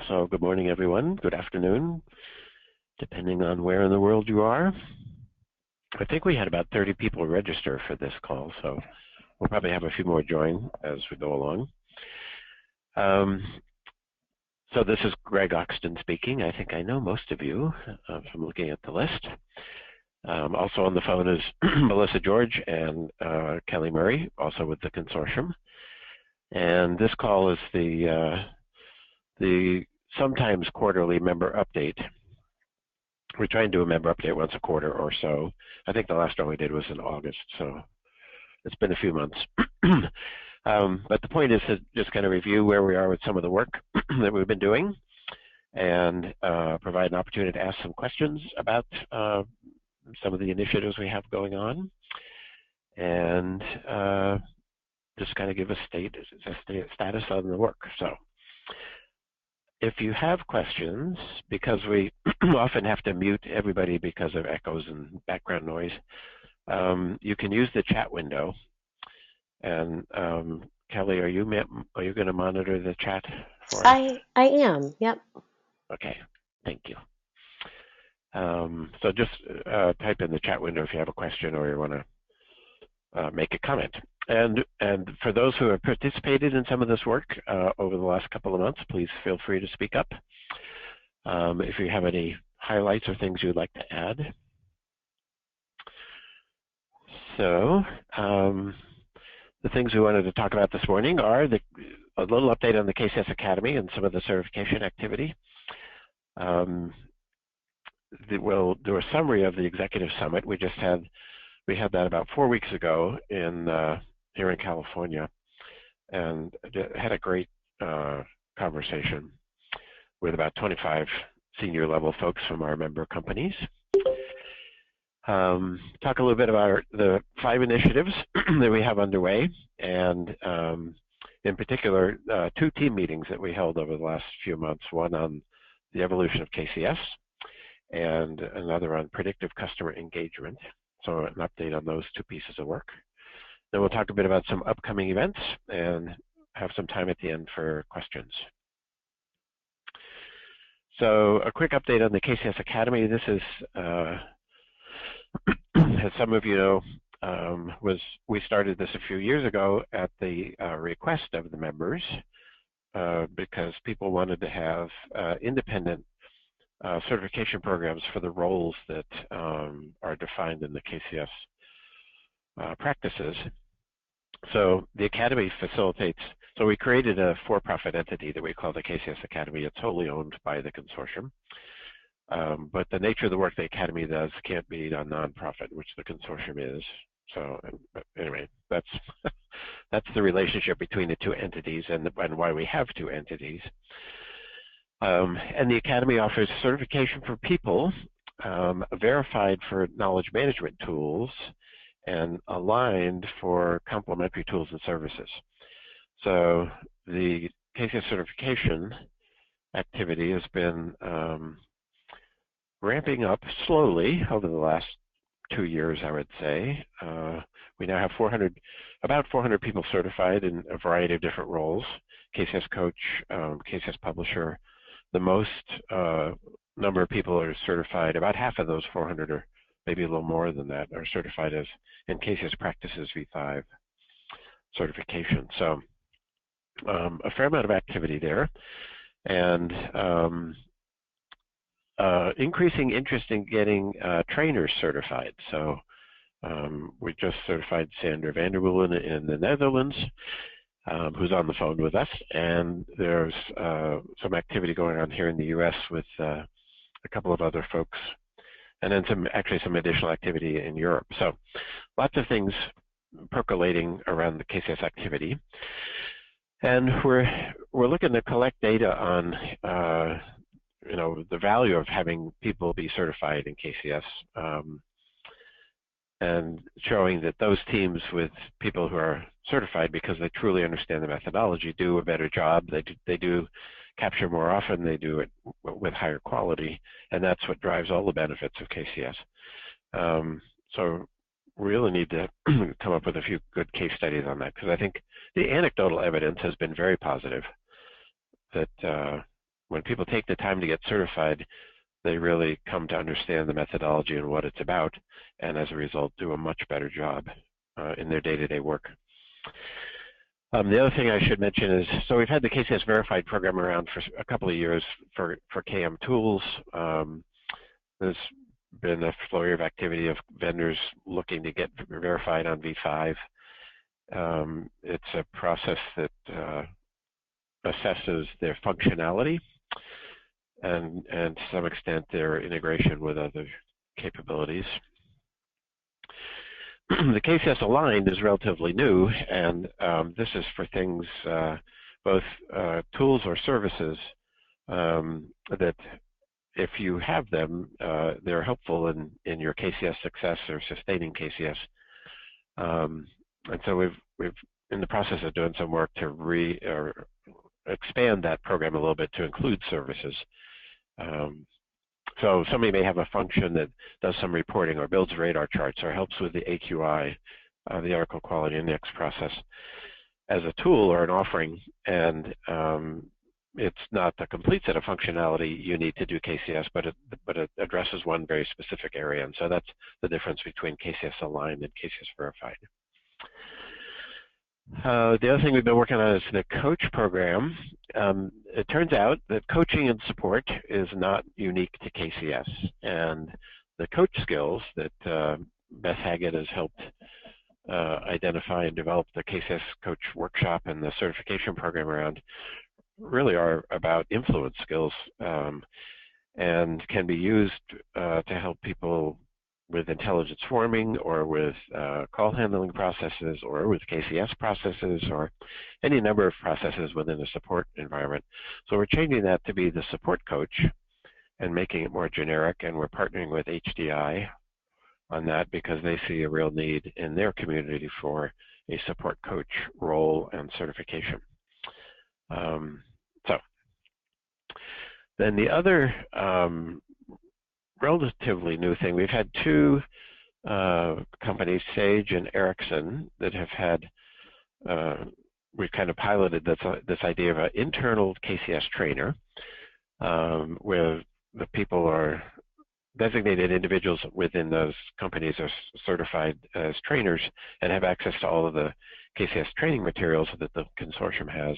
So good morning, everyone. Good afternoon, depending on where in the world you are. I think we had about 30 people register for this call, so we'll probably have a few more join as we go along. So this is Greg Oxton speaking. I think I know most of you from looking at the list. Also on the phone is Melissa George and Kelly Murray, also with the Consortium. And this call is the sometimes quarterly member update. We try and do a member update once a quarter or so. I think the last one we did was in August, so it's been a few months. But the point is to just kind of review where we are with some of the work that we've been doing and provide an opportunity to ask some questions about some of the initiatives we have going on, and just kind of give a status on the work. So if you have questions, because we often have to mute everybody because of echoes and background noise, you can use the chat window. And Kelly, are you going to monitor the chat for us? I am. Yep. Okay. Thank you. So just type in the chat window if you have a question or you want to make a comment. And for those who have participated in some of this work over the last couple of months, please feel free to speak up if you have any highlights or things you'd like to add. So the things we wanted to talk about this morning are a little update on the KCS Academy and some of the certification activity. We'll do a summary of the Executive Summit. We had that about 4 weeks ago here in California, and had a great conversation with about 25 senior level folks from our member companies. Talk a little bit about the 5 initiatives that we have underway, and in particular 2 team meetings that we held over the last few months, one on the evolution of KCS and another on predictive customer engagement. So an update on those 2 pieces of work. Then we'll talk a bit about some upcoming events and have some time at the end for questions. So a quick update on the KCS Academy. This is, as some of you know, we started this a few years ago at the request of the members because people wanted to have independent certification programs for the roles that are defined in the KCS practices. So the Academy facilitates, so we created a for-profit entity that we call the KCS Academy. It's wholly owned by the Consortium. But the nature of the work the Academy does can't be a nonprofit, which the Consortium is. So anyway, that's the relationship between the 2 entities and why we have 2 entities. And the Academy offers certification for people, verified for knowledge management tools, and aligned for complementary tools and services. So the KCS certification activity has been ramping up slowly over the last 2 years, I would say. We now have about 400 people certified in a variety of different roles: KCS coach, KCS publisher. The most number of people are certified, about half of those 400, or maybe a little more than that, are certified as in KCS Practices V5 certification. So a fair amount of activity there, and increasing interest in getting trainers certified. So we just certified Sandra Vanderwiel in the Netherlands, who's on the phone with us, and there's some activity going on here in the U.S. with a couple of other folks, and then some additional activity in Europe. So lots of things percolating around the KCS activity, and we're looking to collect data on the value of having people be certified in KCS, and showing that those teams with people who are certified because they truly understand the methodology do a better job. They do capture more often, they do it with higher quality, and that's what drives all the benefits of KCS. So we really need to come up with a few good case studies on that, because I think the anecdotal evidence has been very positive that when people take the time to get certified, they really come to understand the methodology and what it's about, and as a result, do a much better job in their day-to-day work. The other thing I should mention is, so we've had the KCS Verified program around for a couple of years for KM tools. There's been a flurry of activity of vendors looking to get verified on V5. It's a process that assesses their functionality and to some extent their integration with other capabilities. The KCS Aligned is relatively new, and this is for things, both tools or services that if you have them, they're helpful in your KCS success or sustaining KCS. And so we've in the process of doing some work to expand that program a little bit to include services. So somebody may have a function that does some reporting or builds radar charts or helps with the AQI, the Article Quality Index process, as a tool or an offering, and it's not the complete set of functionality you need to do KCS, but it addresses one very specific area, and so that's the difference between KCS Aligned and KCS Verified. The other thing we've been working on is the coach program. It turns out that coaching and support is not unique to KCS, and the coach skills that Beth Haggett has helped identify and develop the KCS Coach Workshop and the certification program around really are about influence skills and can be used to help people with intelligence forming or with call handling processes or with KCS processes or any number of processes within a support environment. So we're changing that to be the support coach and making it more generic, and we're partnering with HDI on that because they see a real need in their community for a support coach role and certification. So then the other relatively new thing, we've had two companies, Sage and Ericsson, that have had, we've kind of piloted this idea of an internal KCS trainer, where the people are designated individuals within those companies are certified as trainers and have access to all of the KCS training materials that the consortium has.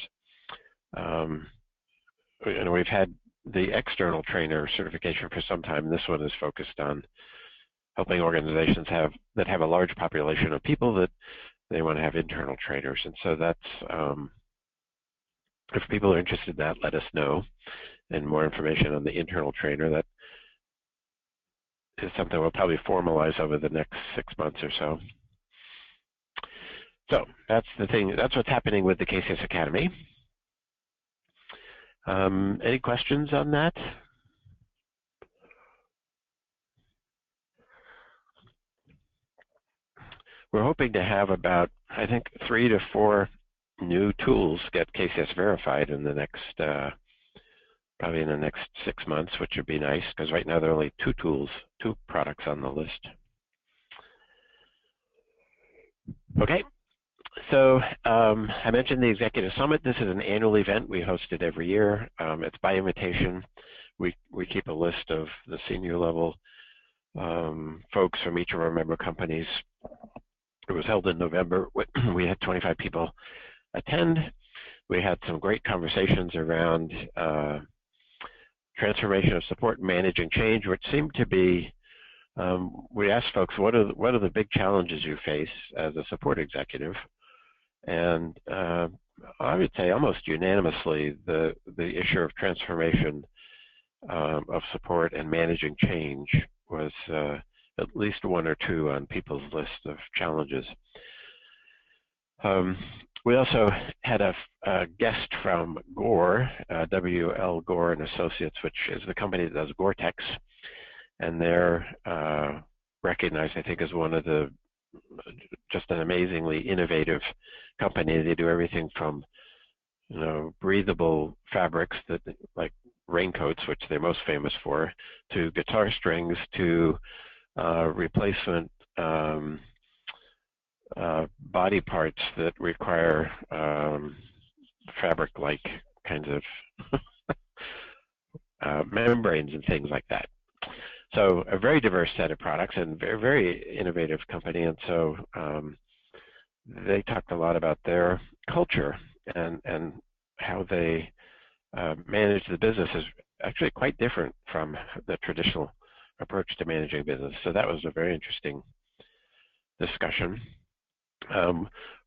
And we've had the external trainer certification for some time. This one is focused on helping organizations that have a large population of people that they want to have internal trainers. And so that's, if people are interested in that, let us know. And more information on the internal trainer, that is something we'll probably formalize over the next 6 months or so. So that's the thing, that's what's happening with the KCS Academy. Any questions on that? We're hoping to have about, I think, 3 to 4 new tools get KCS verified in the next, probably in the next 6 months, which would be nice, because right now there are only 2 tools, 2 products on the list. Okay. So I mentioned the Executive Summit. This is an annual event we host it every year. It's by invitation. We keep a list of the senior level folks from each of our member companies. It was held in November. We had 25 people attend. We had some great conversations around transformation of support and managing change, which seemed to be, we asked folks, what are the big challenges you face as a support executive? And I would say almost unanimously, the issue of transformation of support and managing change was at least 1 or 2 on people's list of challenges. We also had a guest from Gore, W.L. Gore and Associates, which is the company that does Gore-Tex, and they're recognized, I think, as one of the just an amazingly innovative company. They do everything from, you know, breathable fabrics that like raincoats, which they're most famous for, to guitar strings, to replacement body parts that require fabric-like kinds of and things like that. So a very diverse set of products and very, very innovative company. And so they talked a lot about their culture and how they manage the business is actually quite different from the traditional approach to managing business. So that was a very interesting discussion.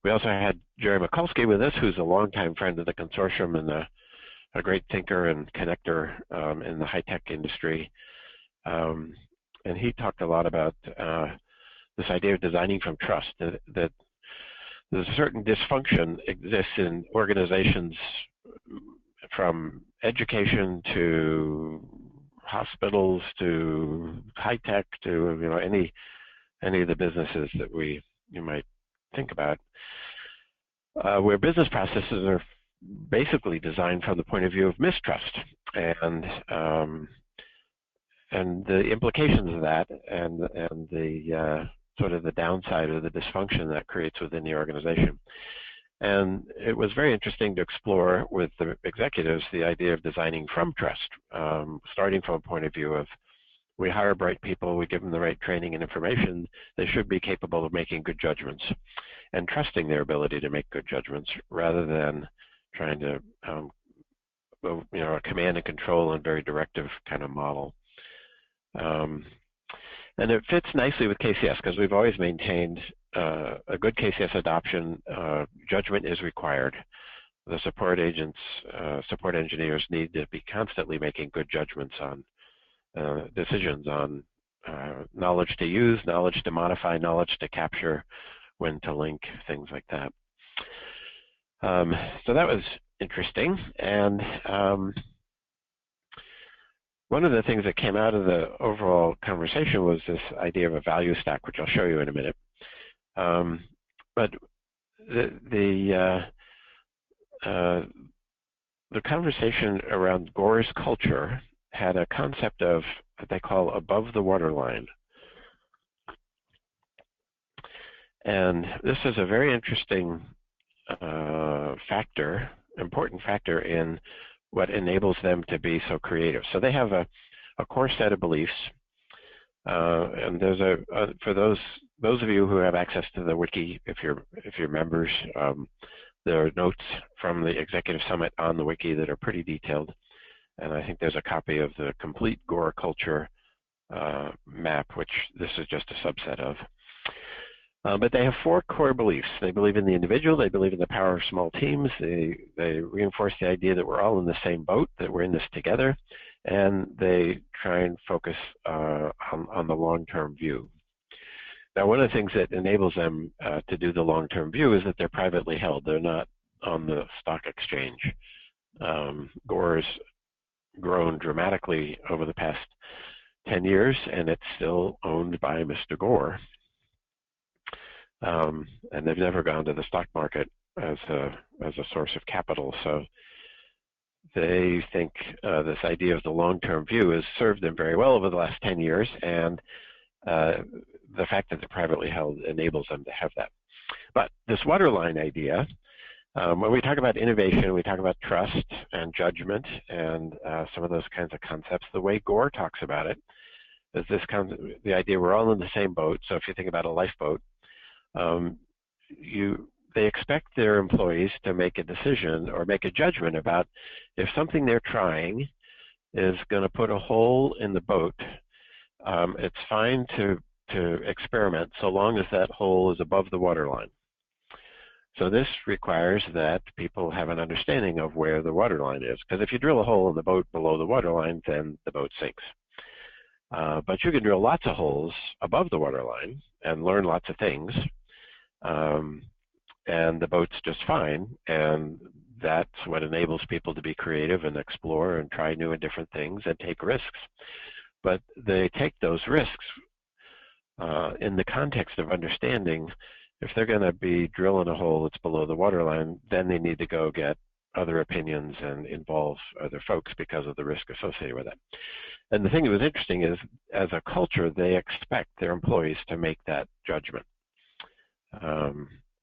We also had Jerry Mikulski with us, who's a longtime friend of the consortium and a great thinker and connector in the high-tech industry. And he talked a lot about this idea of designing from trust, that there's a certain dysfunction exists in organizations from education to hospitals to high-tech to any of the businesses that you might think about, where business processes are basically designed from the point of view of mistrust and the implications of that and the sort of the downside or the dysfunction that creates within the organization. And it was very interesting to explore with the executives the idea of designing from trust, starting from a point of view of we hire bright people, we give them the right training and information, they should be capable of making good judgments and trusting their ability to make good judgments rather than trying to, a command and control and very directive kind of model. And it fits nicely with KCS because we've always maintained a good KCS adoption. Judgment is required. The support agents, support engineers need to be constantly making good judgments on decisions on knowledge to use, knowledge to modify, knowledge to capture, when to link, things like that. So that was interesting. And one of the things that came out of the overall conversation was this idea of a value stack, which I'll show you in a minute. But the conversation around Gore's culture had a concept of what they call above the waterline. And this is a very interesting important factor in what enables them to be so creative. So they have a core set of beliefs, and there's for those of you who have access to the wiki, if you're members, there are notes from the Executive Summit on the wiki that are pretty detailed, and I think there's a copy of the complete Gore culture map, which this is just a subset of. But they have 4 core beliefs. They believe in the individual, they believe in the power of small teams, they reinforce the idea that we're all in the same boat, that we're in this together, and they try and focus on the long-term view. Now, one of the things that enables them to do the long-term view is that they're privately held. They're not on the stock exchange. Gore's grown dramatically over the past 10 years, and it's still owned by Mr. Gore. And they've never gone to the stock market as a source of capital. So they think this idea of the long-term view has served them very well over the last 10 years, and the fact that they're privately held enables them to have that. But this waterline idea, when we talk about innovation, we talk about trust and judgment and some of those kinds of concepts. The way Gore talks about it is this concept, the idea we're all in the same boat. So if you think about a lifeboat, they expect their employees to make a decision or make a judgment about if something they're trying is going to put a hole in the boat. It's fine to experiment so long as that hole is above the waterline. So this requires that people have an understanding of where the waterline is, because if you drill a hole in the boat below the waterline, then the boat sinks. But you can drill lots of holes above the waterline and learn lots of things. And the boat's just fine, and that's what enables people to be creative and explore and try new and different things and take risks. But they take those risks in the context of understanding if they're going to be drilling a hole that's below the waterline, then they need to go get other opinions and involve other folks because of the risk associated with it. And the thing that was interesting is, as a culture, they expect their employees to make that judgment.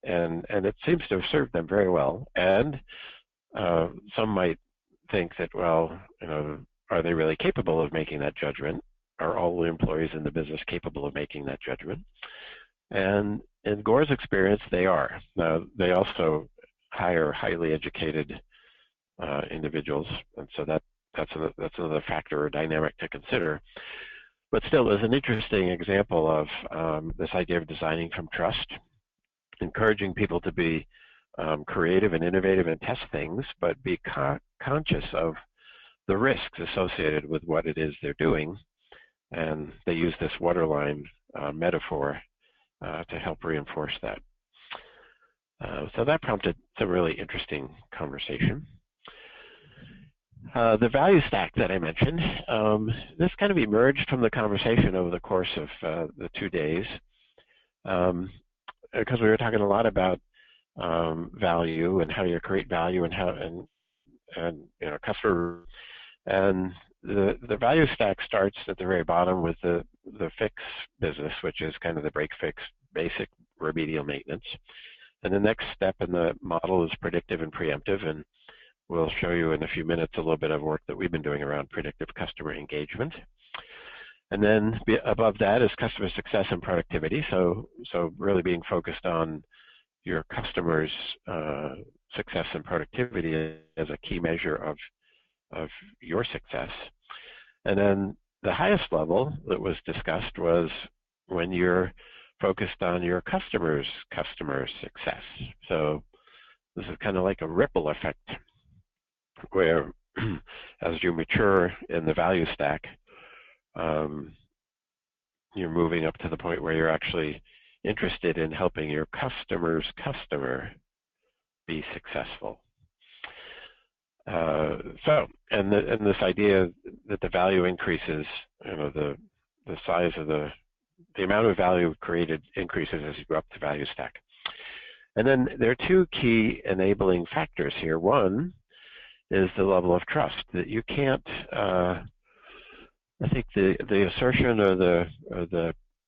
And it seems to have served them very well. And some might think that, well, are they really capable of making that judgment? Are all the employees in the business capable of making that judgment? And in Gore's experience, they are. Now, they also hire highly educated individuals, and so that's another factor or dynamic to consider. But still, is an interesting example of this idea of designing from trust, encouraging people to be creative and innovative and test things, but be conscious of the risks associated with what it is they're doing. And they use this waterline metaphor to help reinforce that. So that prompted some really interesting conversation. The value stack that I mentioned, this kind of emerged from the conversation over the course of the 2 days, because we were talking a lot about value and how you create value and how and you know, customer. And the value stack starts at the very bottom with the fix business, which is kind of the break fix basic remedial maintenance. And the next step in the model is predictive and preemptive, and we'll show you in a few minutes a little bit of work that we've been doing around predictive customer engagement. And then above that is customer success and productivity. So really being focused on your customers' success and productivity as a key measure of your success. And then the highest level that was discussed was when you're focused on your customers' customer success. So this is kind of like a ripple effect, where as you mature in the value stack, you're moving up to the point where you're actually interested in helping your customer's customer be successful. And this idea that the value increases, you know, the size of the amount of value created increases as you go up the value stack. And then there are two key enabling factors here. One is the level of trust, that you can't, I think the assertion or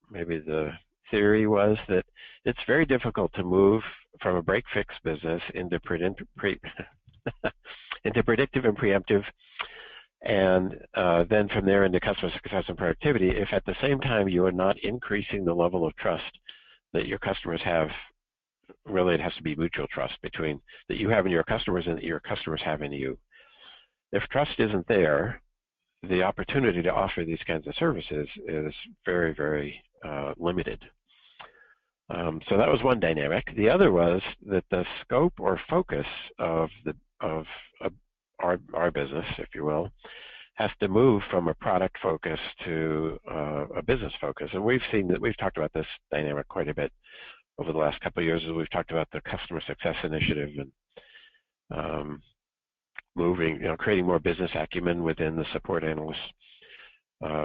maybe the theory was that it's very difficult to move from a break-fix business into into predictive and preemptive, and then from there into customer success and productivity, if at the same time you are not increasing the level of trust that your customers have. Really, it has to be mutual trust between that you have in your customers and that your customers have in you. If trust isn't there, the opportunity to offer these kinds of services is very, very limited. So that was one dynamic. The other was that the scope or focus of our business, if you will, has to move from a product focus to a business focus. And we've seen that, we've talked about this dynamic quite a bit over the last couple of years as we've talked about the customer success initiative and moving, you know, creating more business acumen within the support analyst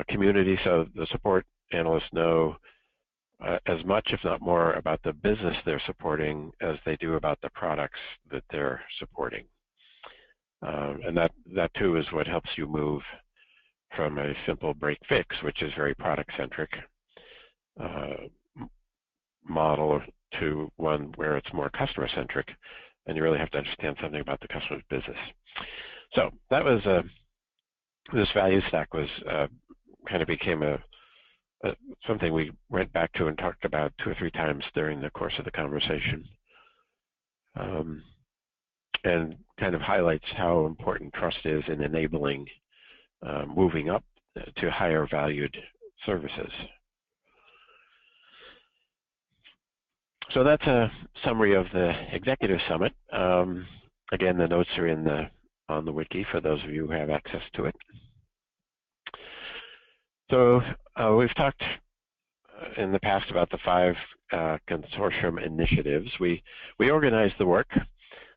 community, so the support analysts know as much, if not more, about the business they're supporting as they do about the products that they're supporting. And that too is what helps you move from a simple break fix, which is very product centric model, to one where it's more customer centric, and you really have to understand something about the customer's business. So that was this value stack was kind of became something we went back to and talked about 2 or 3 times during the course of the conversation, and kind of highlights how important trust is in enabling moving up to higher valued services. So that's a summary of the Executive Summit. Again, the notes are on the wiki for those of you who have access to it. So we've talked in the past about the 5 consortium initiatives. We organized the work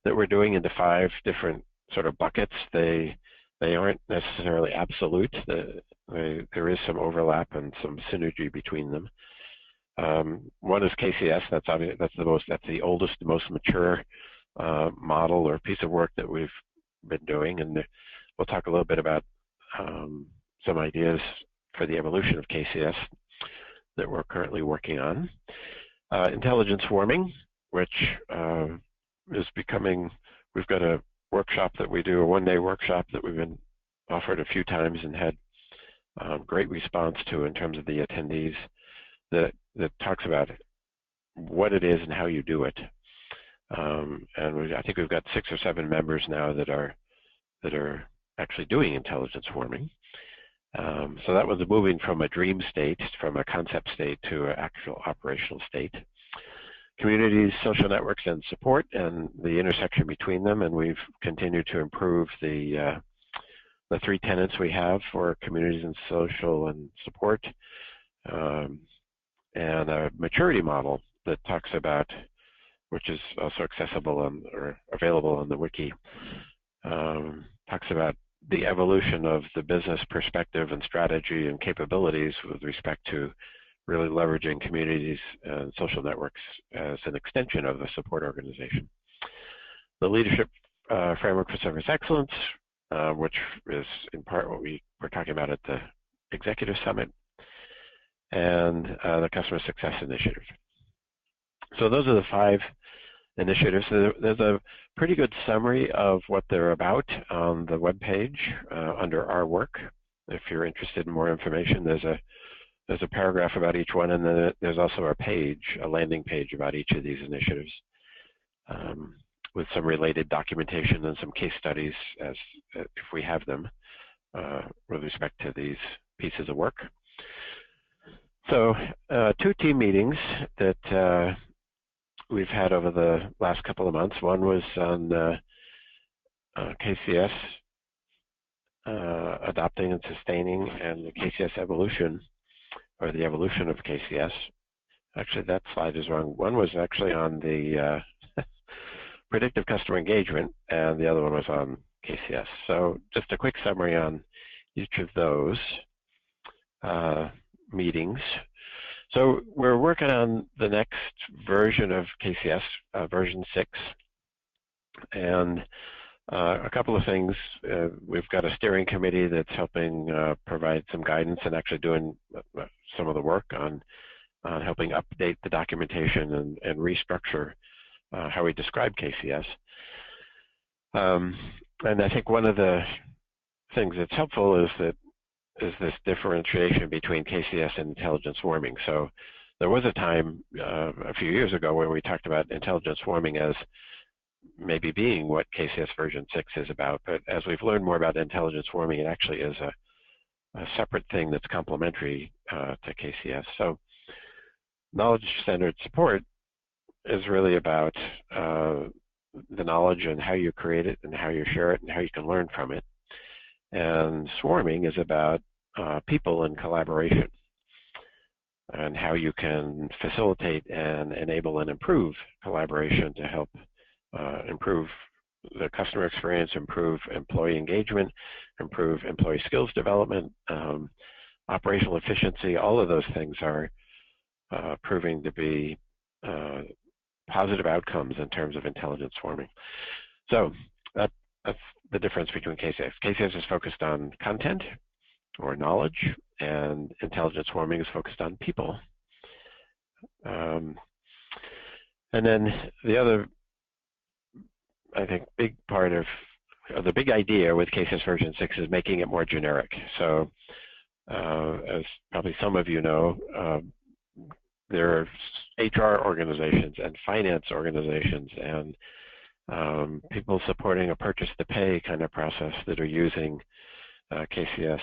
that we're doing into 5 different sort of buckets. They aren't necessarily absolute. There is some overlap and some synergy between them. One is KCS. That's the oldest, most mature model or piece of work that we've been doing, and we'll talk a little bit about some ideas for the evolution of KCS that we're currently working on. Intelligent swarming, which is becoming, we've got a workshop that we do, a 1-day workshop that we've been offered a few times and had great response to in terms of the attendees, that talks about what it is and how you do it. And I think we've got 6 or 7 members now that are actually doing intelligence swarming. So that was moving from a dream state, from a concept state, to an actual operational state. Communities, social networks, and support, and the intersection between them, and we've continued to improve the 3 tenets we have for communities and social and support, and a maturity model that talks about, which is also accessible or available on the wiki, talks about the evolution of the business perspective and strategy and capabilities with respect to really leveraging communities and social networks as an extension of the support organization. The leadership framework for service excellence, which is in part what we were talking about at the Executive Summit, and the Customer Success Initiative. So those are the 5 initiatives. There's a pretty good summary of what they're about on the webpage under our work. If you're interested in more information, there's a paragraph about each one, and then there's also a landing page about each of these initiatives, with some related documentation and some case studies if we have them with respect to these pieces of work. So 2 team meetings that we've had over the last couple of months. One was on KCS, adopting and sustaining, and the KCS evolution, or the evolution of KCS. Actually, that slide is wrong. One was actually on the predictive customer engagement, and the other one was on KCS. So just a quick summary on each of those meetings. So we're working on the next version of KCS, version 6, and a couple of things. We've got a steering committee that's helping provide some guidance and actually doing some of the work on helping update the documentation and restructure how we describe KCS. And I think one of the things that's helpful is this differentiation between KCS and intelligence swarming. So there was a time a few years ago where we talked about intelligence swarming as maybe being what KCS version 6 is about, but as we've learned more about intelligence swarming, it actually is a separate thing that's complementary to KCS. So knowledge-centered support is really about the knowledge and how you create it and how you share it and how you can learn from it. And swarming is about people and collaboration and how you can facilitate and enable and improve collaboration to help improve the customer experience, improve employee engagement, improve employee skills development, operational efficiency. All of those things are proving to be positive outcomes in terms of intelligence swarming. So that's the difference between KCS. KCS is focused on content or knowledge, and intelligence swarming is focused on people. And then the other, I think, big part of the big idea with KCS version 6 is making it more generic. So as probably some of you know, there are HR organizations and finance organizations and people supporting a purchase-to-pay kind of process that are using KCS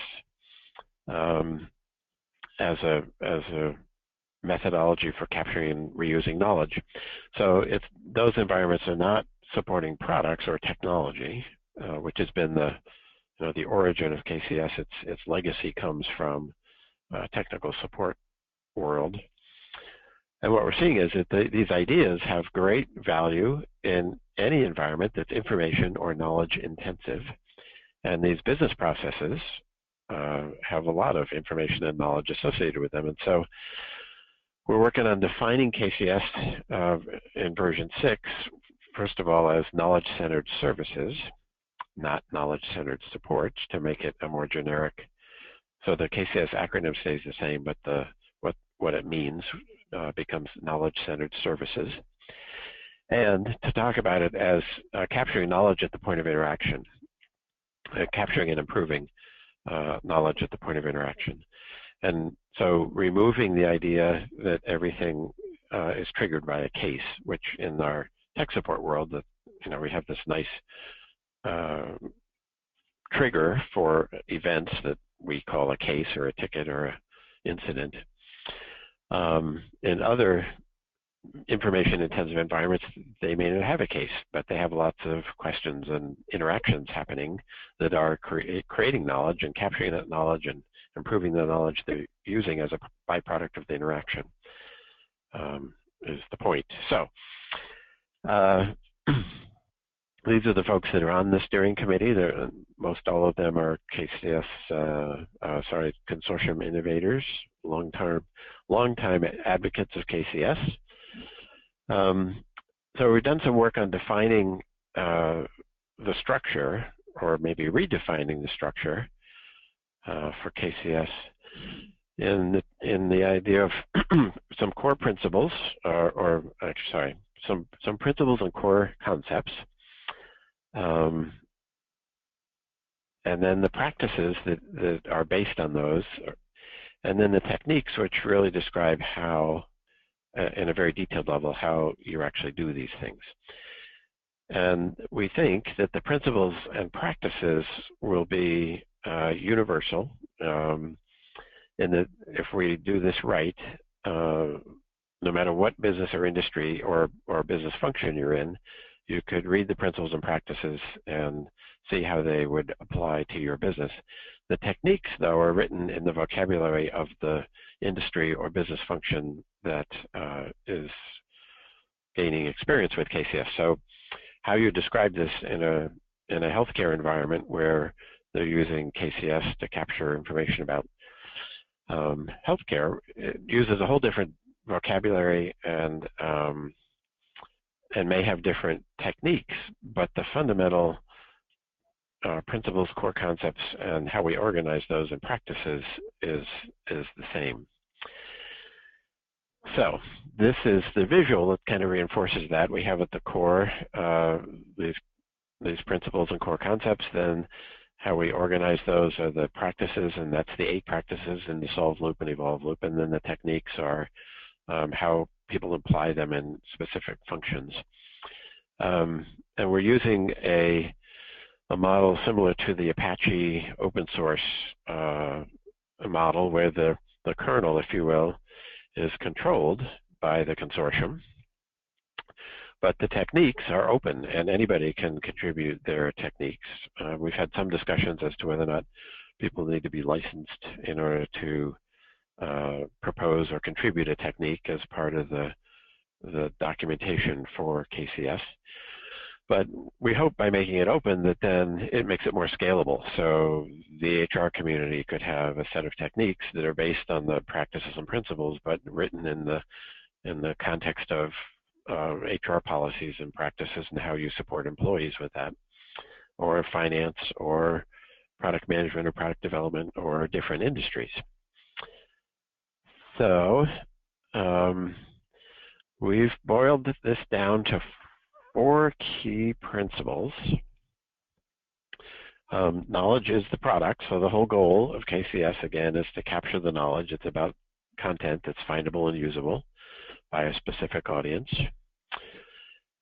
as a methodology for capturing and reusing knowledge. So those environments are not supporting products or technology, which has been the origin of KCS. Its legacy comes from technical support world. And what we're seeing is that these ideas have great value in any environment that's information or knowledge intensive. And these business processes have a lot of information and knowledge associated with them. And so we're working on defining KCS in version 6, first of all, as knowledge-centered services, not knowledge-centered support, to make it a more generic. So the KCS acronym stays the same, but what it means becomes knowledge-centered services. And to talk about it as capturing knowledge at the point of interaction. capturing and improving knowledge at the point of interaction. And so removing the idea that everything is triggered by a case, which in our tech support world, that we have this nice trigger for events that we call a case or a ticket or an incident. In other information-intensive environments, they may not have a case, but they have lots of questions and interactions happening that are creating knowledge and capturing that knowledge and improving the knowledge they're using as a byproduct of the interaction, is the point. So these are the folks that are on the steering committee. Most all of them are KCS, Consortium innovators, long-time advocates of KCS. So we've done some work on defining the structure, or maybe redefining the structure for KCS in the idea of some core principles, some principles and core concepts, and then the practices that are based on those, and then the techniques which really describe how, in a very detailed level, how you actually do these things. And we think that the principles and practices will be universal, and that if we do this right, no matter what business or industry or business function you're in, you could read the principles and practices and see how they would apply to your business. The techniques, though, are written in the vocabulary of the industry or business function that is gaining experience with KCS. So how you describe this in a healthcare environment where they're using KCS to capture information about healthcare, it uses a whole different vocabulary and may have different techniques, but the fundamental principles, core concepts, and how we organize those and practices is the same. So this is the visual that kind of reinforces that. We have at the core these principles and core concepts. Then how we organize those are the practices, and that's the 8 practices in the solve loop and evolve loop. And then the techniques are how people apply them in specific functions. And we're using a model similar to the Apache open source model, where the kernel, if you will, is controlled by the consortium, but the techniques are open and anybody can contribute their techniques. We've had some discussions as to whether or not people need to be licensed in order to propose or contribute a technique as part of the documentation for KCS. But we hope by making it open that then it makes it more scalable. So the HR community could have a set of techniques that are based on the practices and principles, but written in the context of HR policies and practices and how you support employees with that, or finance, or product management, or product development, or different industries. So we've boiled this down to 4 key principles. Knowledge is the product, so the whole goal of KCS, again, is to capture the knowledge. It's about content that's findable and usable by a specific audience.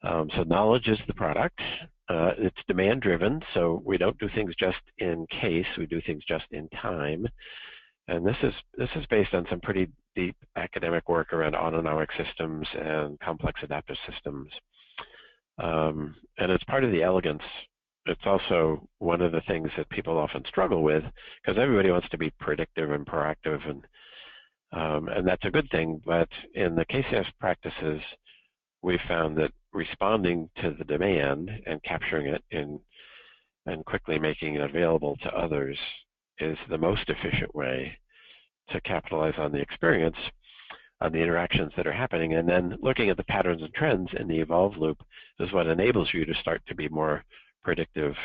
So knowledge is the product. It's demand-driven, so we don't do things just in case, we do things just in time. And this is based on some pretty deep academic work around autonomic systems and complex adaptive systems. And it's part of the elegance. It's also one of the things that people often struggle with, because everybody wants to be predictive and proactive, and that's a good thing. But in the KCS practices, we found that responding to the demand and capturing it and quickly making it available to others is the most efficient way to capitalize on the experience, on the interactions that are happening, and then looking at the patterns and trends in the evolve loop is what enables you to start to be more predictive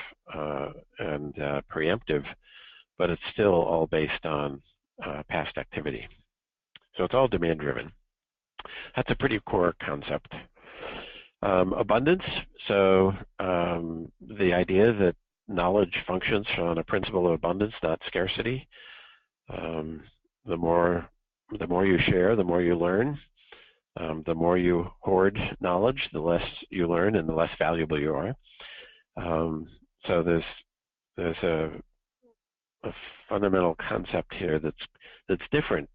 and preemptive, but it's still all based on past activity. So it's all demand driven. That's a pretty core concept. Abundance, so the idea that knowledge functions on a principle of abundance, not scarcity. The more you share, the more you learn. The more you hoard knowledge, the less you learn and the less valuable you are. So there's a fundamental concept here that's different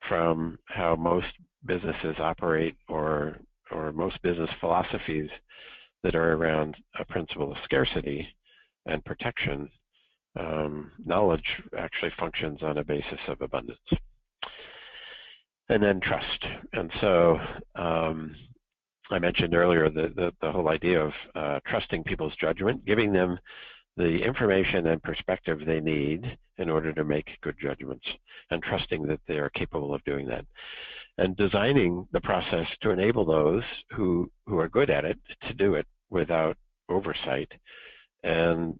from how most businesses operate or most business philosophies that are around a principle of scarcity and protection. Knowledge actually functions on a basis of abundance. And then trust. And so I mentioned earlier the whole idea of trusting people's judgment, giving them the information and perspective they need in order to make good judgments, and trusting that they are capable of doing that. And designing the process to enable those who are good at it to do it without oversight, and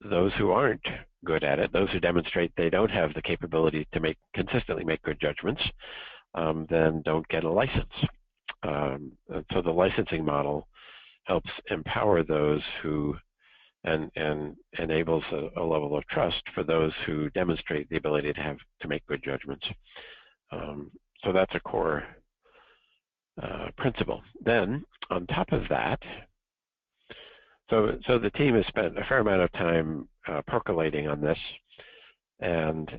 those who aren't good at it, those who demonstrate they don't have the capability to consistently make good judgments, then don't get a license. So the licensing model helps empower those who and enables a level of trust for those who demonstrate the ability to make good judgments. So that's a core principle. Then on top of that, so the team has spent a fair amount of time percolating on this, and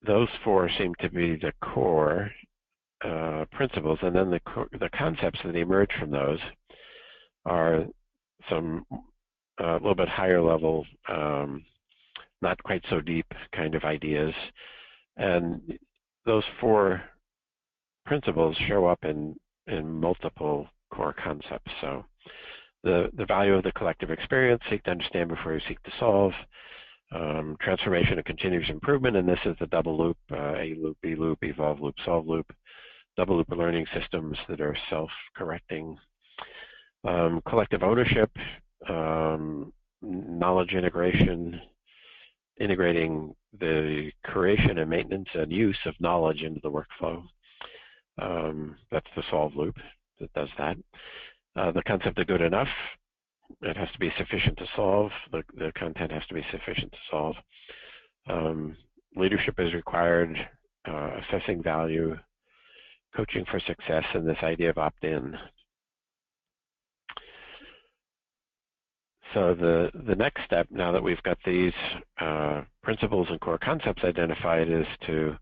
those four seem to be the core principles, and then the concepts that emerge from those are some a little bit higher level, not quite so deep kind of ideas. And those four principles show up in multiple core concepts. So the value of the collective experience, seek to understand before you seek to solve, transformation and continuous improvement, and this is the double loop, A loop, B loop, evolve loop, solve loop, double loop learning systems that are self-correcting, collective ownership, knowledge integration, integrating the creation and maintenance and use of knowledge into the workflow. That's the solve loop that does that. The concept of good enough, it has to be sufficient to solve. The content has to be sufficient to solve. Leadership is required, assessing value, coaching for success, and this idea of opt-in. So the next step, now that we've got these principles and core concepts identified, is to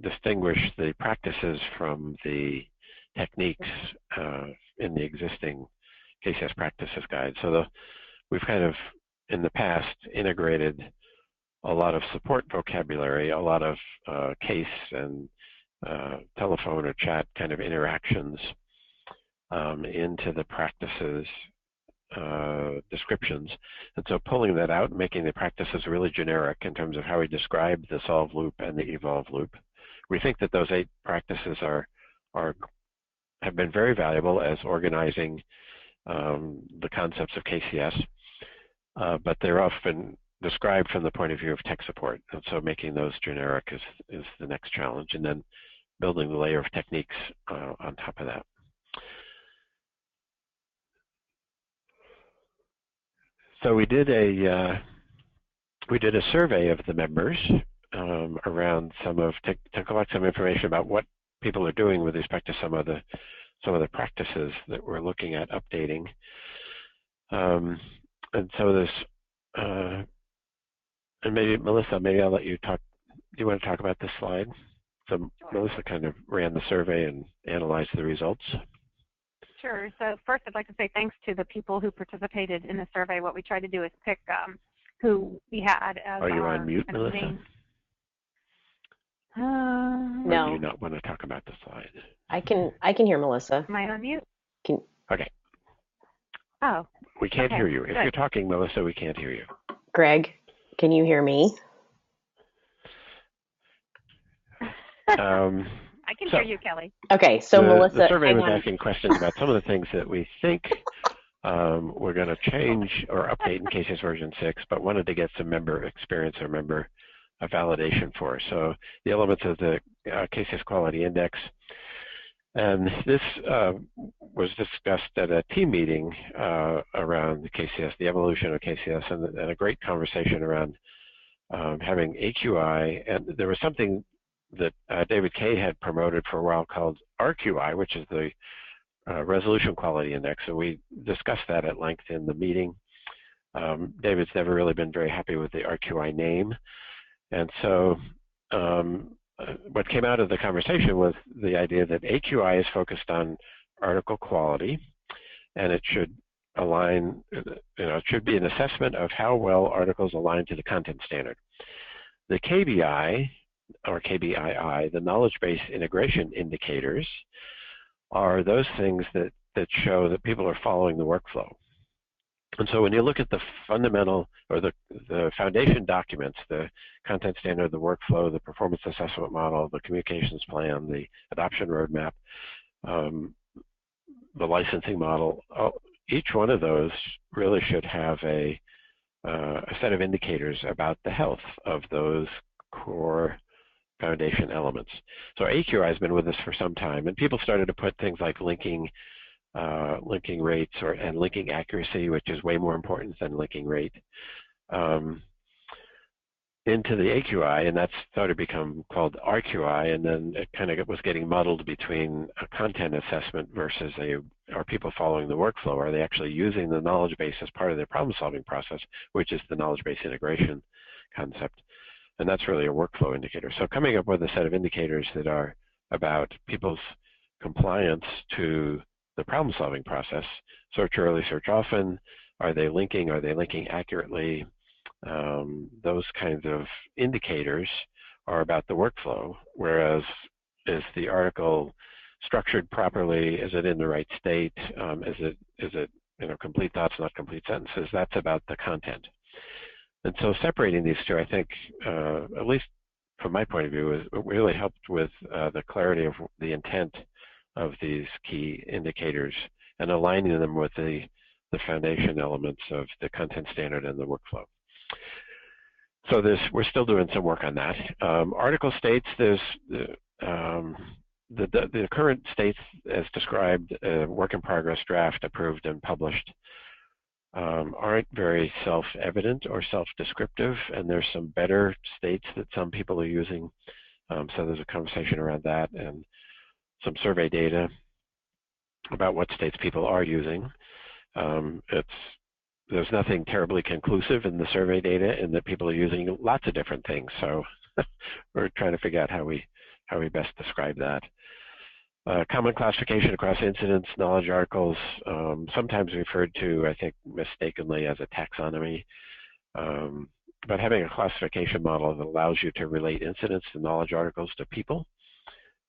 distinguish the practices from the techniques in the existing KCS practices guide. So we've kind of, in the past, integrated a lot of support vocabulary, a lot of case and telephone or chat kind of interactions into the practices descriptions. And so pulling that out and making the practices really generic in terms of how we describe the solve loop and the evolve loop. We think that those 8 practices have been very valuable as organizing the concepts of KCS, but they're often described from the point of view of tech support. And so making those generic is the next challenge, and then building the layer of techniques on top of that. So we did a survey of the members around to collect some information about what people are doing with respect to some of the practices that we're looking at updating. And so this, and maybe Melissa, maybe I'll let you talk. Do you want to talk about this slide? So sure. Melissa kind of ran the survey and analyzed the results. Sure. So first, I'd like to say thanks to the people who participated in the survey. What we tried to do is pick who we had as Are you on mute, Melissa? Main... No. Or do you not want to talk about the slide? I can hear Melissa. Am I on mute? Okay. Oh. We can't hear you. Good. If you're talking, Melissa, we can't hear you. Greg, can you hear me? I can hear you, Kelly. Okay, so Melissa, the survey was asking questions about some of the things that we think we're going to change or update in KCS version 6, but wanted to get some member experience or member validation for. So the elements of the KCS Quality Index, And this was discussed at a team meeting around the KCS, the evolution of KCS, and a great conversation around having AQI. And there was something that David Kay had promoted for a while called RQI, which is the Resolution Quality Index. So we discussed that at length in the meeting. David's never really been very happy with the RQI name. And so what came out of the conversation was the idea that AQI is focused on article quality, and it should align, it should be an assessment of how well articles align to the content standard. The KBI, or KBII, the knowledge base integration indicators, are those things that show that people are following the workflow. And so when you look at the fundamental, or the foundation documents, the content standard, the workflow, the performance assessment model, the communications plan, the adoption roadmap, the licensing model, each one of those really should have a set of indicators about the health of those core foundation elements. So AQI has been with us for some time, and people started to put things like linking rates and linking accuracy, which is way more important than linking rate, into the AQI, and that's started to become called RQI, and then it kind of was getting muddled between a content assessment versus are people following the workflow? Are they actually using the knowledge base as part of their problem-solving process, which is the knowledge base integration concept, and that's really a workflow indicator. So coming up with a set of indicators that are about people's compliance to the problem-solving process, search early, search often, are they linking accurately? Those kinds of indicators are about the workflow, whereas is the article structured properly? Is it in the right state? Is it complete thoughts, not complete sentences? That's about the content. And so separating these two, I think, at least from my point of view, it really helped with the clarity of the intent of these key indicators and aligning them with the foundation elements of the content standard and the workflow. So we're still doing some work on that. Article states, there's the current states as described, work in progress, draft, approved, and published, aren't very self-evident or self-descriptive, and there's some better states that some people are using. So there's a conversation around that and some survey data about what states people are using. There's nothing terribly conclusive in the survey data in that people are using lots of different things. So we're trying to figure out how we best describe that. Common classification across incidents, knowledge articles, sometimes referred to, I think, mistakenly as a taxonomy. But having a classification model that allows you to relate incidents to knowledge articles to people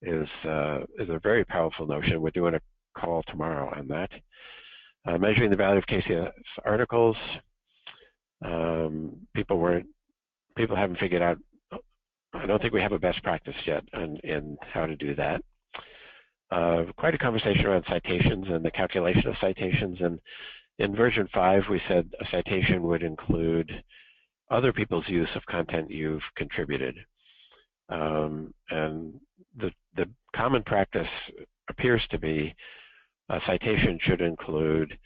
is a very powerful notion. We're doing a call tomorrow on that. Measuring the value of KCS articles. People haven't figured out, I don't think we have a best practice yet in how to do that. Quite a conversation around citations and the calculation of citations. And in version 5, we said a citation would include other people's use of content you've contributed. And the common practice appears to be a citation should include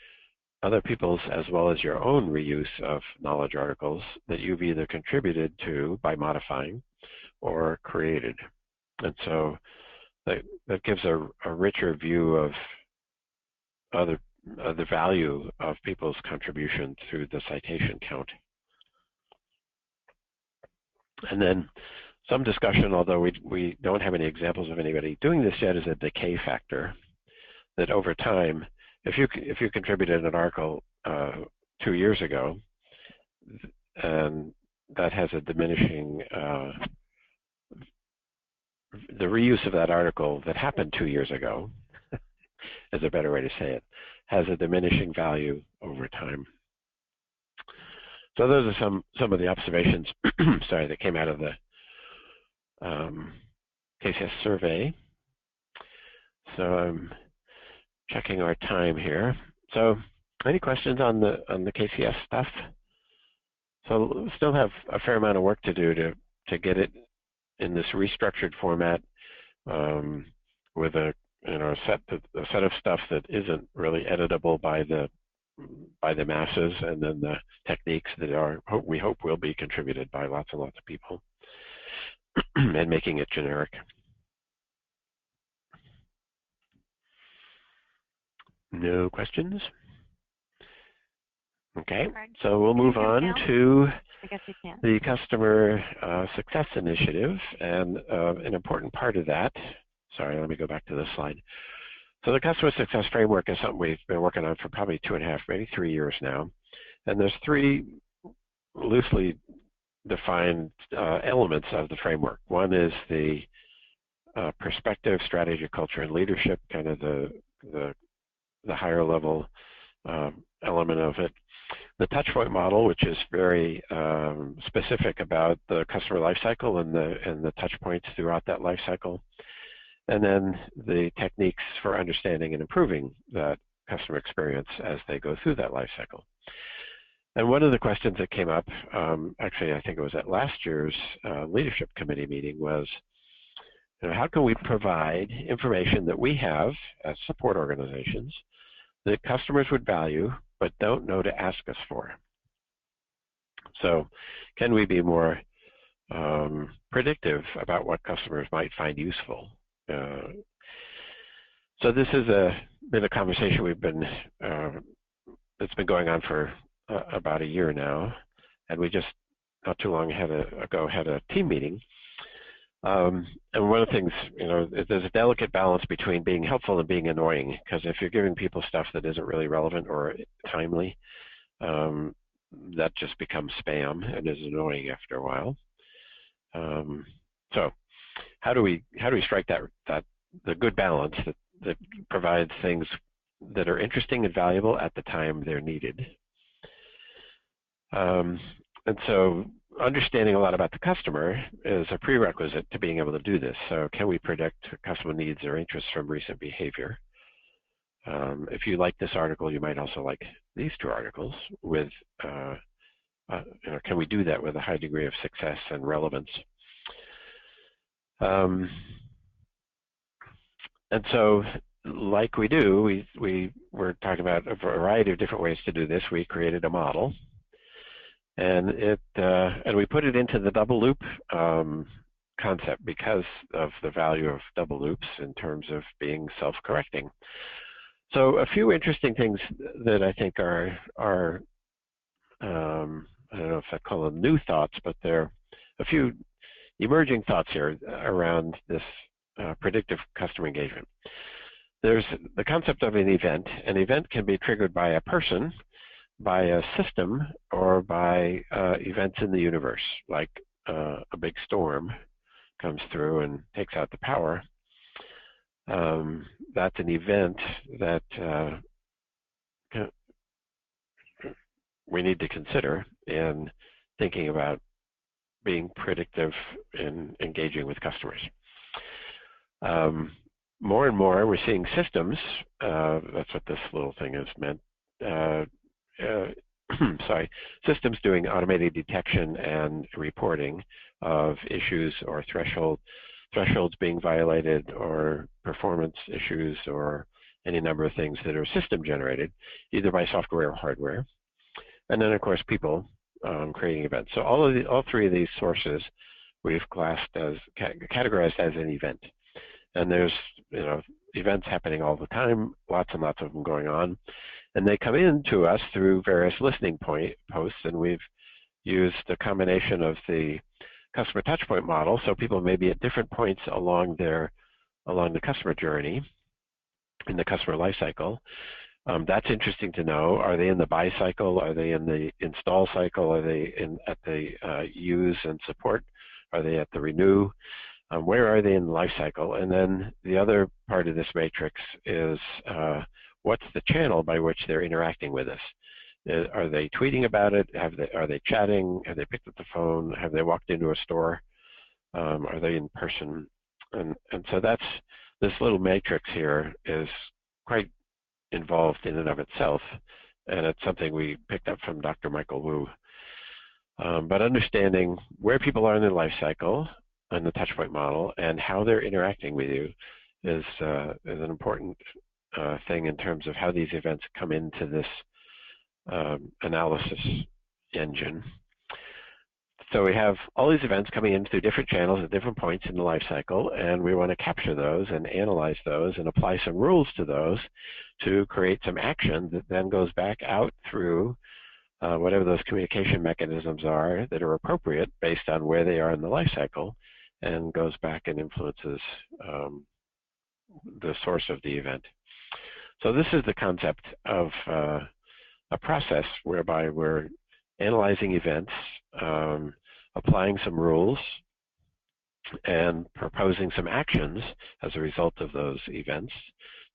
other people's as well as your own reuse of knowledge articles that you've either contributed to by modifying or created. And so that gives a richer view of the value of people's contribution through the citation count. And then some discussion, although we don't have any examples of anybody doing this yet, is a decay factor. That over time, if you contributed an article 2 years ago, and that has a diminishing, the reuse of that article that happened 2 years ago, is a better way to say it, has a diminishing value over time. So those are some of the observations, sorry, that came out of the KCS survey. So I'm checking our time here. So any questions on the KCS stuff? So we still have a fair amount of work to do to get it in this restructured format with a a set of stuff that isn't really editable by the masses, and then the techniques that we hope will be contributed by lots and lots of people, and making it generic. No questions? Okay, so we'll move on to the Customer Success Initiative, and an important part of that, sorry, let me go back to this slide. So the Customer Success Framework is something we've been working on for probably 2.5, maybe 3 years now, and there's 3 loosely defined elements of the framework. One is the perspective, strategy, culture, and leadership, kind of the higher level element of it. The touchpoint model, which is very specific about the customer lifecycle and the touch points throughout that lifecycle. And then the techniques for understanding and improving that customer experience as they go through that lifecycle. And one of the questions that came up, actually I think it was at last year's leadership committee meeting, was how can we provide information that we have as support organizations that customers would value but don't know to ask us for? So can we be more predictive about what customers might find useful? So this has been a conversation we've been, it's been going on for about a year now, and we just not too long ago had a team meeting. And one of the things, there's a delicate balance between being helpful and being annoying, because if you're giving people stuff that isn't really relevant or timely, that just becomes spam and is annoying after a while. So how do we strike the good balance that provides things that are interesting and valuable at the time they're needed? And so understanding a lot about the customer is a prerequisite to being able to do this. So can we predict customer needs or interests from recent behavior? If you like this article, you might also like these 2 articles with, can we do that with a high degree of success and relevance? And so, like we do, we were talking about a variety of different ways to do this. We created a model, and we put it into the double loop concept because of the value of double loops in terms of being self-correcting. So a few interesting things that I think are I don't know if I call them new thoughts, but they're a few emerging thoughts here around this predictive customer engagement. There's the concept of an event. An event can be triggered by a person, by a system, or by events in the universe, like a big storm comes through and takes out the power. That's an event that we need to consider in thinking about being predictive in engaging with customers. More and more, we're seeing systems, that's what this little thing is meant, sorry, systems doing automated detection and reporting of issues or thresholds being violated, or performance issues, or any number of things that are system generated, either by software or hardware. And then, of course, people creating events. So all 3 of these sources we've categorized as an event. And there's events happening all the time, lots and lots of them going on, and they come in to us through various listening posts, and we've used a combination of the customer touchpoint model, so people may be at different points along the customer journey in the customer life cycle. That's interesting to know. Are they in the buy cycle? Are they in the install cycle? Are they at the use and support? Are they at the renew? Where are they in the life cycle? And then the other part of this matrix is what's the channel by which they're interacting with us? Are they tweeting about it? Are they chatting? Have they picked up the phone? Have they walked into a store? Are they in person? And so that's this little matrix here is quite involved in and of itself, and it's something we picked up from Dr. Michael Wu. But understanding where people are in their life cycle and the touchpoint model and how they're interacting with you is an important thing in terms of how these events come into this analysis engine. So we have all these events coming in through different channels at different points in the life cycle, and we want to capture those and analyze those and apply some rules to those to create some action that then goes back out through whatever those communication mechanisms are that are appropriate based on where they are in the life cycle, and goes back and influences the source of the event. So this is the concept of a process whereby we're analyzing events, applying some rules, and proposing some actions as a result of those events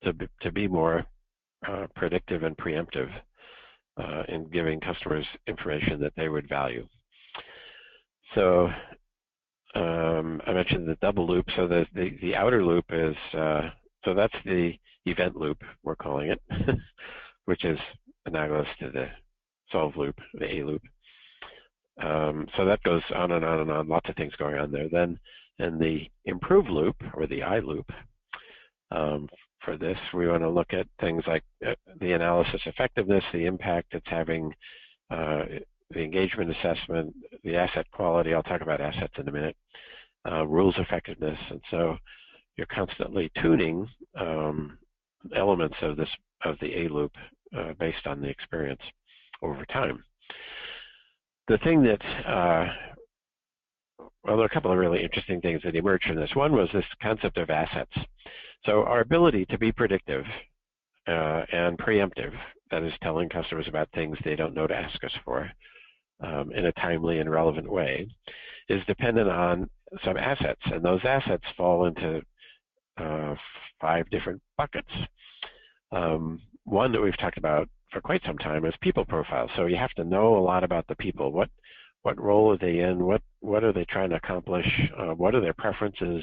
to be more predictive and preemptive in giving customers information that they would value. So I mentioned the double loop. So the outer loop is, so that's the event loop, we're calling it, which is analogous to the solve loop, the A loop. So that goes on and on and on, lots of things going on there. Then in the improve loop, or the I loop, for this, we want to look at things like the analysis effectiveness, the impact it's having, the engagement assessment, the asset quality. I'll talk about assets in a minute, rules effectiveness. And so you're constantly tuning elements of the A loop based on the experience over time. The thing that, well, there are a couple of really interesting things that emerged from this. One was this concept of assets. So our ability to be predictive and preemptive, that is telling customers about things they don't know to ask us for in a timely and relevant way, is dependent on some assets. And those assets fall into 5 different buckets. One that we've talked about for quite some time is people profiles. So you have to know a lot about the people. What role are they in? What are they trying to accomplish? What are their preferences?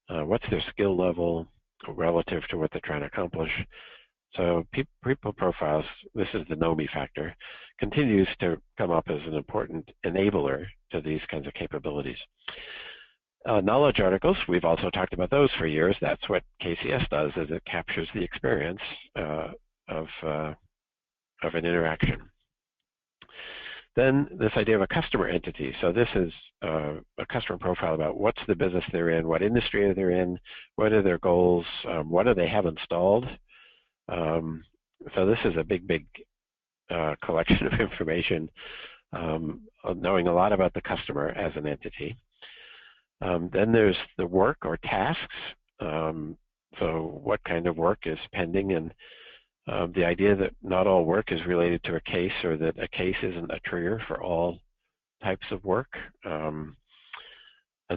What's their skill level relative to what they're trying to accomplish? So people profiles, this is the know me factor, continues to come up as an important enabler to these kinds of capabilities. Knowledge articles, we've also talked about those for years. That's what KCS does, is it captures the experience of an interaction. Then this idea of a customer entity. So this is a customer profile about what's the business they're in, what industry they're in, what are their goals, what do they have installed. So this is a big collection of information, knowing a lot about the customer as an entity. Then there's the work or tasks. So what kind of work is pending, and the idea that not all work is related to a case, or that a case isn't a trigger for all types of work. And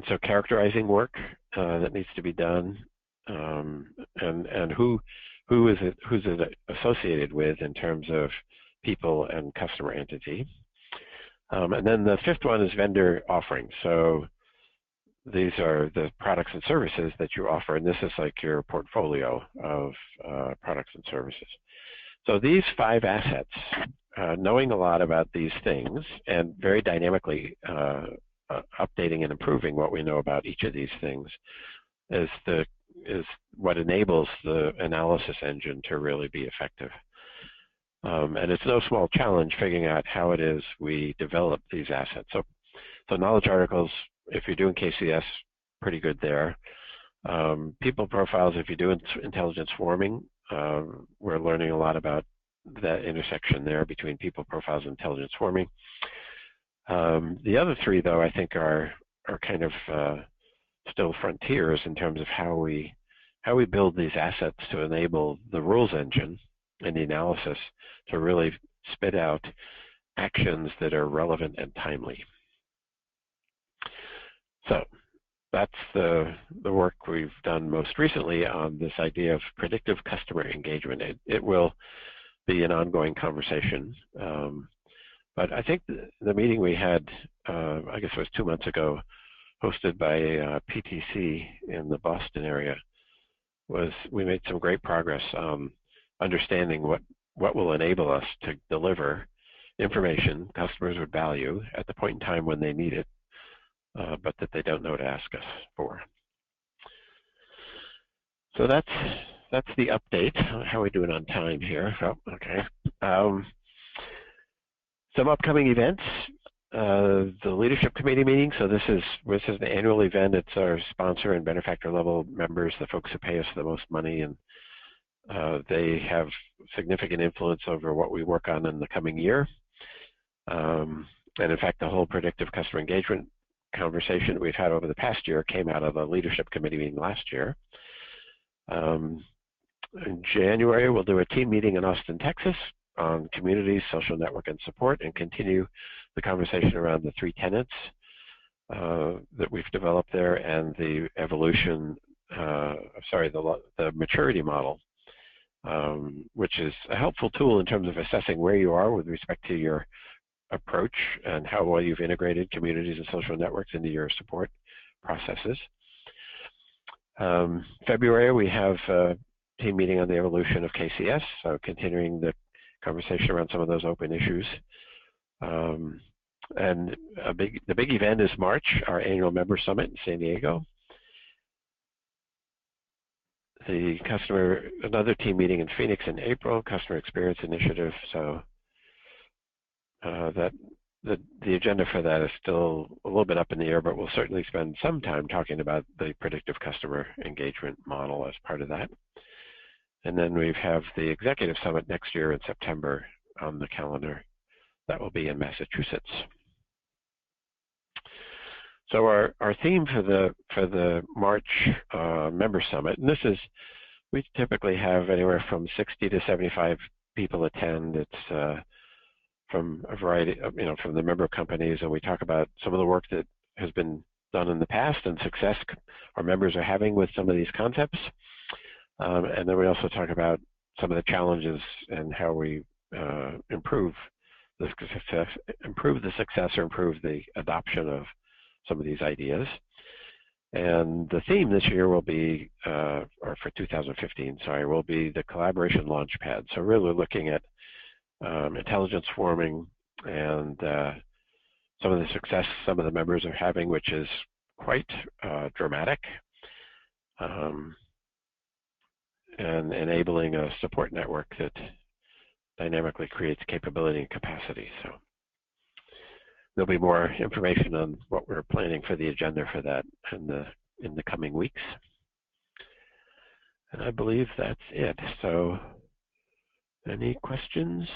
so characterizing work that needs to be done, and who's it associated with in terms of people and customer entity. And then the 5th one is vendor offerings. So these are the products and services that you offer, and this is like your portfolio of products and services. So these 5 assets, knowing a lot about these things and very dynamically updating and improving what we know about each of these things is what enables the analysis engine to really be effective. And it's no small challenge figuring out how it is we develop these assets. So knowledge articles, if you're doing KCS, pretty good there. People profiles, if you're doing intelligence swarming, we're learning a lot about that intersection there between people profiles and intelligence swarming. The other 3, though, I think are kind of still frontiers in terms of how we build these assets to enable the rules engine and the analysis to really spit out actions that are relevant and timely. So that's the work we've done most recently on this idea of predictive customer engagement. It will be an ongoing conversation. But I think the meeting we had, I guess it was 2 months ago, hosted by PTC in the Boston area, we made some great progress understanding what will enable us to deliver information customers would value at the point in time when they need it, but that they don't know to ask us for. So that's the update. How are we doing on time here? Oh, okay. Some upcoming events. The leadership committee meeting. So this is an annual event. It's our sponsor and benefactor level members, the folks who pay us the most money, and they have significant influence over what we work on in the coming year. And in fact, the whole predictive customer engagement conversation we've had over the past year came out of the leadership committee meeting last year. In January, we'll do a team meeting in Austin, Texas on communities, social network, and support, and continue the conversation around the 3 tenets that we've developed there and the evolution, the maturity model, which is a helpful tool in terms of assessing where you are with respect to your approach and how well you've integrated communities and social networks into your support processes. February, we have a team meeting on the evolution of KCS, so continuing the conversation around some of those open issues. And the big event is March, our annual member summit in San Diego. Another team meeting in Phoenix in April, customer experience initiative. So the agenda for that is still a little bit up in the air, but we'll certainly spend some time talking about the predictive customer engagement model as part of that. And then we have the executive summit next year in September on the calendar. That will be in Massachusetts. So our theme for the March member summit, and we typically have anywhere from 60 to 75 people attend. It's from a variety of, from the member companies, and we talk about some of the work that has been done in the past and success our members are having with some of these concepts. And then we also talk about some of the challenges and how we improve the success or improve the adoption of some of these ideas. And the theme this year will be, or for 2015, sorry, will be the collaboration launchpad. So really looking at intelligence forming and some of the success some of the members are having, which is quite dramatic, and enabling a support network that dynamically creates capability and capacity. So there'll be more information on what we're planning for the agenda for that in the coming weeks. And I believe that's it. So any questions?